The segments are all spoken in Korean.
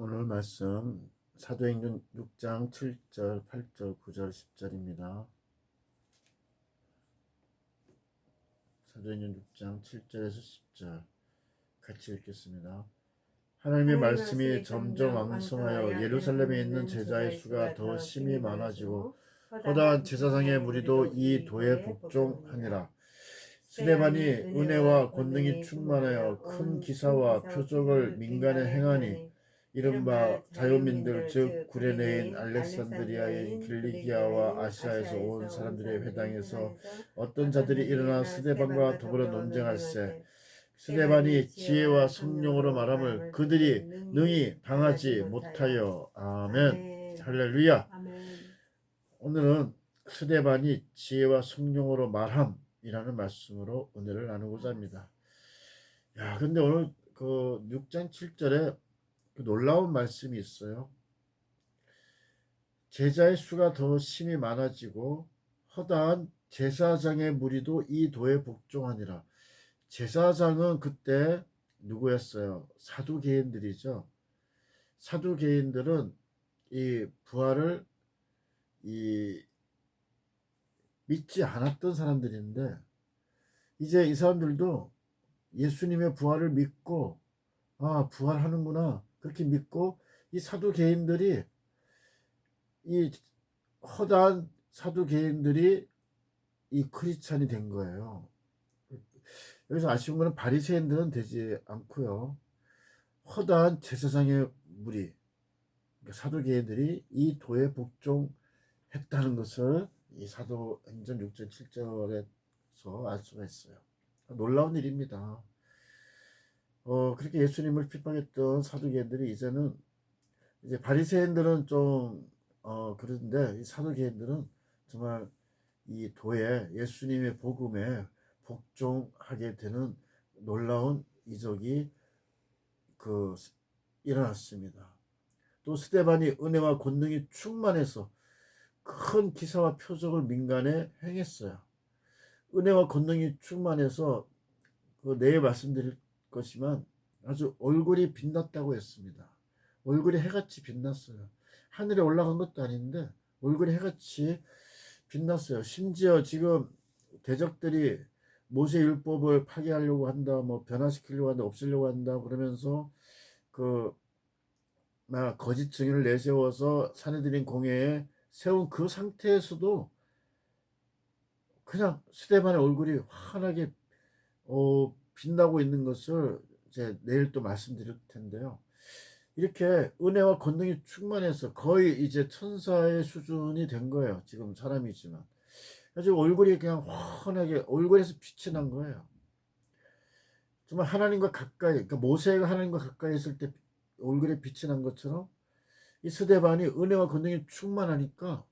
오늘 말씀 사도행전 6장 7절, 8절, 9절, 10절입니다. 사도행전 6장 7절에서 10절 같이 읽겠습니다. 하나님의 말씀이 점점 왕성하여 예루살렘에 있는 제자의 수가 더 심히 많아지고 허다한 제사장의 무리도 이 도에 복종하니라. 스데반이 은혜와 권능이 충만하여 큰 기사와 표적을 민간에 행하니 이른바 자유민들 즉 구레네인 알렉산드리아인 길리기아와 아시아에서 온 사람들의 회당에서 어떤 자들이 일어나 스데반과 더불어 논쟁할세. 스데반이 지혜와 성령으로 말함을 그들이 능히 당하지 못하여. 아멘. 할렐루야. 오늘은 스데반이 지혜와 성령으로 말함이라는 말씀으로 은혜를 나누고자 합니다. 근데 오늘 그 6장 7절에 그 놀라운 말씀이 있어요. 제자의 수가 더 심히 많아지고 허다한 제사장의 무리도 이 도에 복종하니라. 제사장은 그때 누구였어요? 사두개인들이죠. 사두개인들은 이 부활을 믿지 않았던 사람들인데 이제 이 사람들도 예수님의 부활을 믿고 부활하는구나 그렇게 믿고 이 사두개인들이 이 허다한 사두개인들이 이 크리스찬이 된 거예요. 여기서 아쉬운 거는 바리새인들은 되지 않고요. 허다한 제사장의 무리 그러니까 사두개인들이 이 도에 복종했다는 것을 이 사도행전 6절 7절에서 알 수가 있어요. 놀라운 일입니다. 그렇게 예수님을 핍박했던 사두개인들이 이제는 이제 바리새인들은 좀 그런데 이 사두개인들은 정말 이 도에 예수님의 복음에 복종하게 되는 놀라운 이적이 일어났습니다. 또 스데반이 은혜와 권능이 충만해서 큰 기사와 표적을 민간에 행했어요. 은혜와 권능이 충만해서 내일 말씀드릴 것이지만 아주 얼굴이 빛났다고 했습니다. 얼굴이 해같이 빛났어요. 하늘에 올라간 것도 아닌데 얼굴이 해같이 빛났어요. 심지어 지금 대적들이 모세 율법을 파괴하려고 한다, 변화시키려고 한다, 없애려고 한다 그러면서 거짓 증인을 내세워서 사내들인 공회에 세운 그 상태에서도 그냥 스데반의 얼굴이 환하게 빛나고 있는 것을 이제 내일 또 말씀드릴 텐데요. 이렇게 은혜와 권능이 충만해서 거의 이제 천사의 수준이 된 거예요. 지금 사람이지만. 그래서 얼굴이 그냥 환하게 얼굴에서 빛이 난 거예요. 정말 하나님과 가까이, 그러니까 모세가 하나님과 가까이 있을 때 얼굴에 빛이 난 것처럼 이 스데반이 은혜와 권능이 충만하니까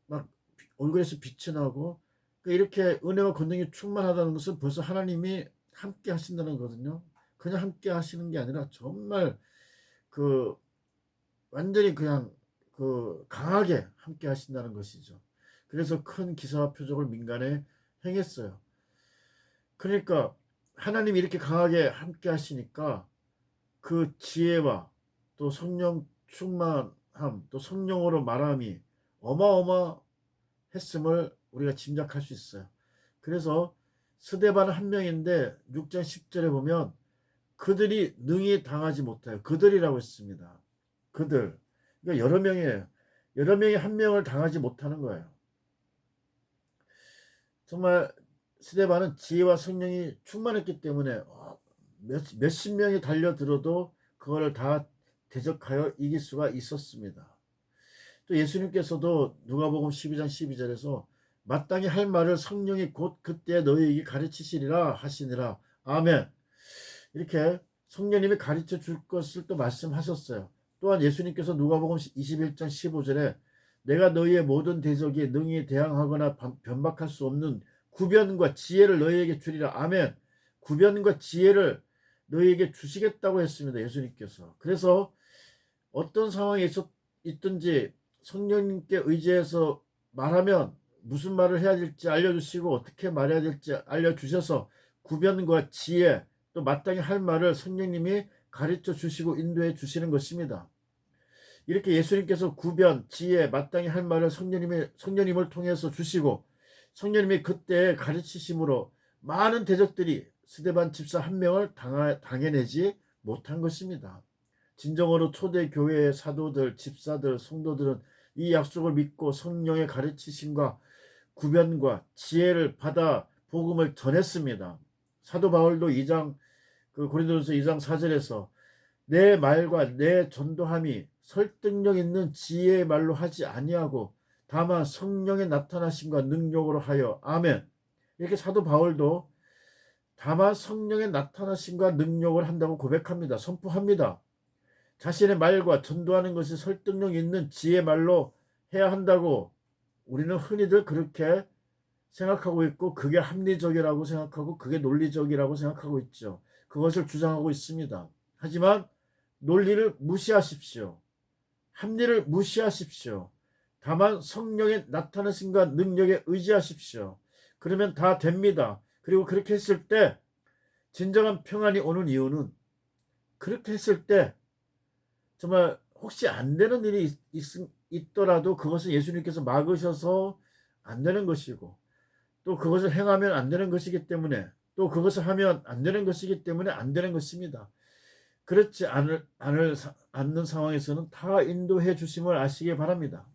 막 얼굴에서 빛이 나고 이렇게 은혜와 권능이 충만하다는 것은 벌써 하나님이 함께 하신다는 거거든요. 그냥 함께 하시는 게 아니라 정말 완전히 그냥 강하게 함께 하신다는 것이죠. 그래서 큰 기사와 표적을 민간에 행했어요. 그러니까 하나님이 이렇게 강하게 함께 하시니까 그 지혜와 또 성령 충만함 또 성령으로 말함이 어마어마했음을 우리가 짐작할 수 있어요. 그래서 스데반은 한 명인데 6장 10절에 보면 그들이 능히 당하지 못해요. 그들이라고 했습니다. 그들. 그러니까 여러 명이에요. 여러 명이 한 명을 당하지 못하는 거예요. 정말 스데반은 지혜와 성령이 충만했기 때문에 몇십 명이 달려들어도 그걸 다 대적하여 이길 수가 있었습니다. 또 예수님께서도 누가복음 12장 12절에서 마땅히 할 말을 성령이 곧 그때 너희에게 가르치시리라 하시니라. 아멘. 이렇게 성령님이 가르쳐 줄 것을 또 말씀하셨어요. 또한 예수님께서 누가복음 21장 15절에 내가 너희의 모든 대적이 능히 대항하거나 변박할 수 없는 구변과 지혜를 너희에게 주리라. 아멘. 구변과 지혜를 너희에게 주시겠다고 했습니다. 예수님께서. 그래서 어떤 상황에 있든지 성령님께 의지해서 말하면 무슨 말을 해야 될지 알려주시고 어떻게 말해야 될지 알려주셔서 구변과 지혜 또 마땅히 할 말을 성령님이 가르쳐 주시고 인도해 주시는 것입니다. 이렇게 예수님께서 구변, 지혜, 마땅히 할 말을 성령님을 통해서 주시고 성령님이 그때 가르치심으로 많은 대적들이 스데반 집사 한 명을 당해내지 못한 것입니다. 진정으로 초대 교회의 사도들, 집사들, 성도들은 이 약속을 믿고 성령의 가르치심과 구변과 지혜를 받아 복음을 전했습니다. 사도 바울도 고린도전서 2장 4절에서 내 말과 내 전도함이 설득력 있는 지혜의 말로 하지 아니하고 다만 성령의 나타나심과 능력으로 하여 아멘. 이렇게 사도 바울도 다만 성령의 나타나심과 능력을 한다고 고백합니다. 선포합니다. 자신의 말과 전도하는 것이 설득력 있는 지혜의 말로 해야 한다고 우리는 흔히들 그렇게 생각하고 있고 그게 합리적이라고 생각하고 그게 논리적이라고 생각하고 있죠. 그것을 주장하고 있습니다. 하지만 논리를 무시하십시오. 합리를 무시하십시오. 다만 성령의 나타나심과 능력에 의지하십시오. 그러면 다 됩니다. 그리고 그렇게 했을 때 진정한 평안이 오는 이유는 그렇게 했을 때 정말 혹시 안 되는 일이 있더라도 그것은 예수님께서 막으셔서 안 되는 것이고 또 그것을 행하면 안 되는 것이기 때문에 또 그것을 하면 안 되는 것이기 때문에 안 되는 것입니다. 그렇지 않는 상황에서는 다 인도해 주심을 아시기 바랍니다.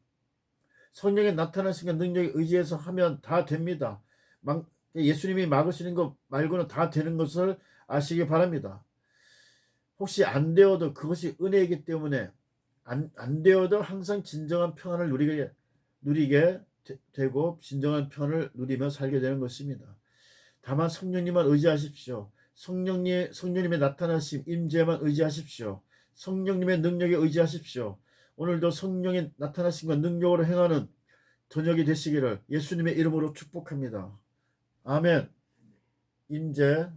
성령의 나타나심과 능력에 의지해서 하면 다 됩니다. 예수님이 막으시는 것 말고는 다 되는 것을 아시기 바랍니다. 혹시 안 되어도 그것이 은혜이기 때문에 안 되어도 항상 진정한 평안을 누리게 되고 진정한 평안을 누리며 살게 되는 것입니다. 다만 성령님만 의지하십시오. 성령님의 나타나심, 임재만 의지하십시오. 성령님의 능력에 의지하십시오. 오늘도 성령의 나타나심과 능력으로 행하는 저녁이 되시기를 예수님의 이름으로 축복합니다. 아멘. 임재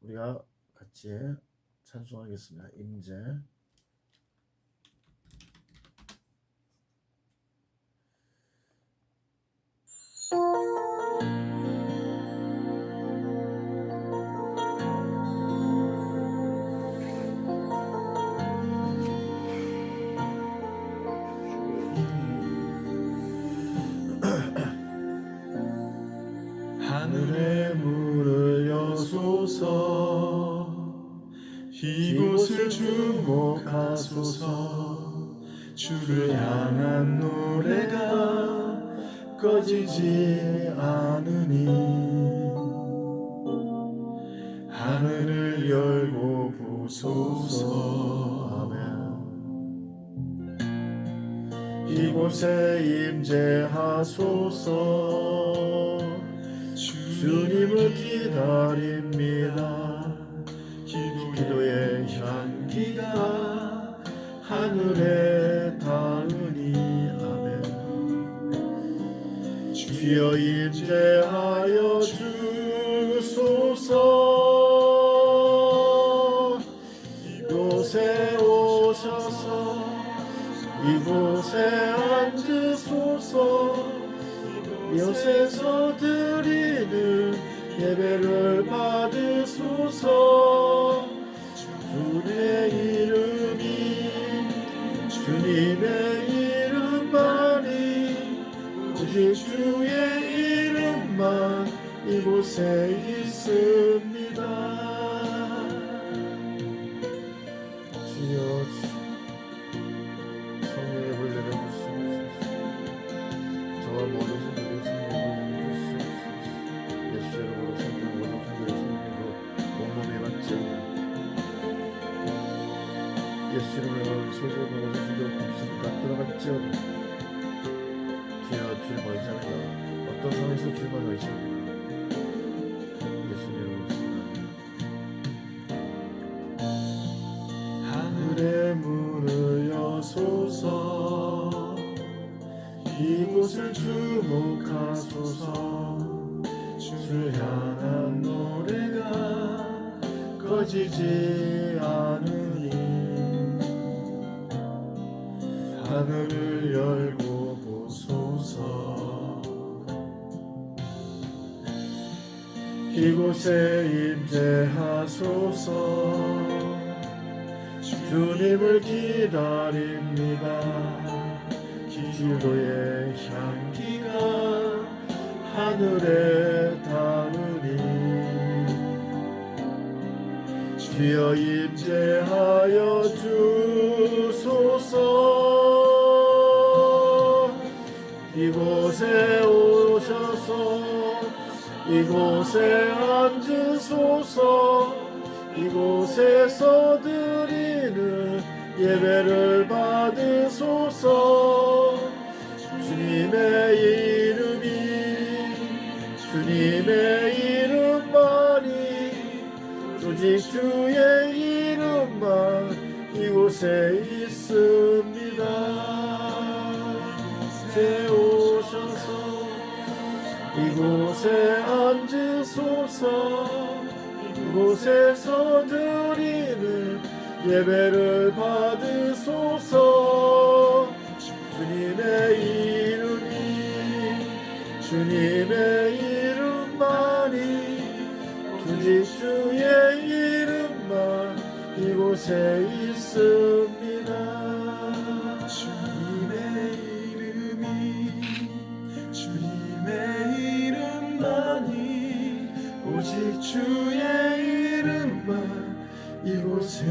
우리가 같이 찬송하겠습니다. 임재. 하늘의 문을 여소서 이곳을 주목하소서 주를 향한 노래가 꺼지지 않으니 하늘을 열고 보소서 아멘. 이곳에 임재하소서 주님을 기다립니다. 기도의 향기가 하늘에 닿으니 아멘. 주여 임재하여 주소서 이곳에 오셔서 이곳에 앉으소서 이곳에서 드리는 예배를 받으소서 주님의 이름이 주님의 이름만이 오직 주의 이름만 이곳에 있습니다. 주여 성령의 불 내려주시옵소서. 저와 모든 성도들의 성령의 불 내려주시옵소서. 예수 이름으로 성령 모든 성도의 성령으로 온몸에 맞지어다. 예수 이름으로 성령 모든 성도의 굽시다 들어갔지어다. 주여 주를 의지합니다. 어떤 상황에서 주만 의지합니다. 예수 이름으로 습니다. 하늘의 문을 여소서 이곳을 주목하소서 주를 향한 노래가 꺼지지 않으니 하늘을 열고 보소서 이곳에 임재하소서 주님을 기다립니다. 기도의 향기가 하늘에 닿으니 주여 임재하여 주소서. 이곳에 오셔서 이곳에 앉으소서. 이곳에서 드리는 예배를 받으소서. 주님의 주님의 이름만이 오직 주의 이름만 이곳에 있습니다. 이곳에 오셔서 이곳에 앉으소서. 이곳에서 드리는 예배를 받으소서. 주님의 이름만이 오직 주의 이름만 이곳에 있습니다. 주님의 이름만이 오직 주의 이름만 이곳에